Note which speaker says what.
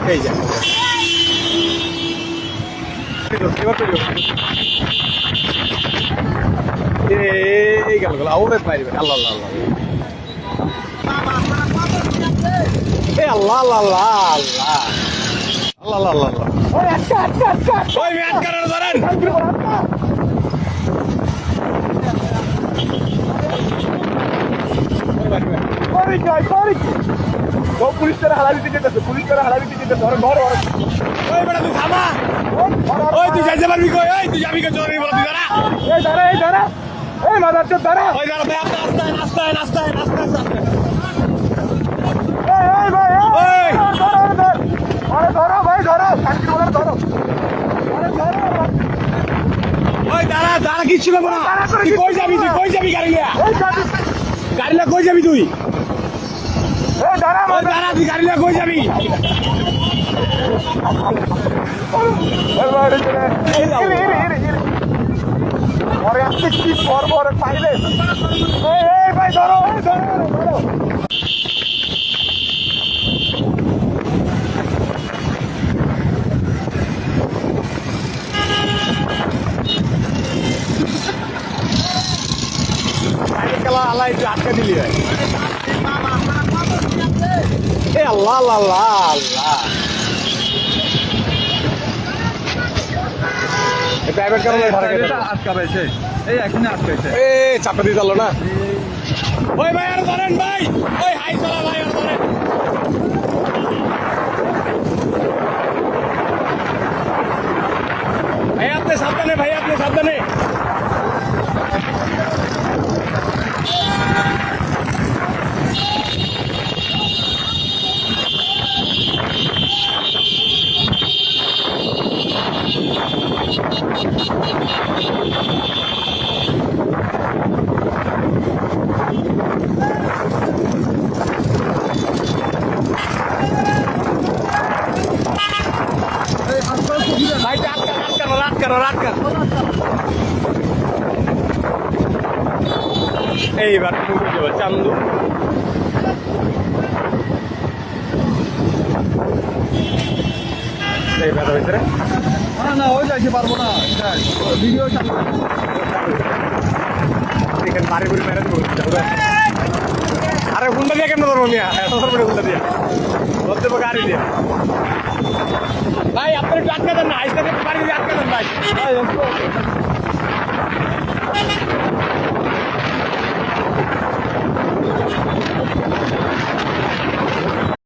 Speaker 1: এই যে এই গেল গেল আউরে পাইবে আল্লাহ আল্লাহ আল্লাহ এই আল্লাহ আল্লাহ আল্লাহ আল্লাহ আল্লাহ আল্লাহ আল্লাহ ওই আচ্ছা আচ্ছা আচ্ছা ওই ম্যাচ করার ধরেন পুলিশ করে হালালি দিতে পুলিশ করে হালালি দিতে ধরে ঘর ওই বেটা তুই থামা ওই তুই যাইতে পারবি কই ওই তুই যাবি কে চোরি বল তুই দাঁড়া এই দাঁড়া এই মাদার চোদ দাঁড়া ওই দাঁড়া ভাই আস্তে আস্তে এই ভাই এই ধরো ভাই ধরো শান্তি বলার ধরো ওই দাঁড়া কি ছিল না তুই কই যাবি গাড়ি নিয়ে কই যাবি তুই দাঁড়া তুই গাড়ি নিয়ে কই যাবি পাইলে ভাই ধরো আল্লাহ একটু আটকে দিলি আল্লাহ আল্লাহ আল্লাহ প্রাইভেট কারণে আটকাবে এই এখনই আটকাইছে চাপা দিয়ে চালো না ওই ভাই আর ধরেন ভাই ওই হাই চলা ভাই আর ধরেন ভাই আপনি সাবধানে রাত এইবার চান্দু এইবার ভিতরে না ওই যাইতে পারবো না ভিডিও এখানে বাড়ি ঘুরে মেরে দেবো আরে গুন্ডা দিয়ে কেন ধরবো মিয়া গুন্ডা দিয়ে ধরতে গাড়ি দিয়ে ভাই আপনি একটু আটকে দেন না আইসা বাড়ি দিয়ে আটকে দেন ভাই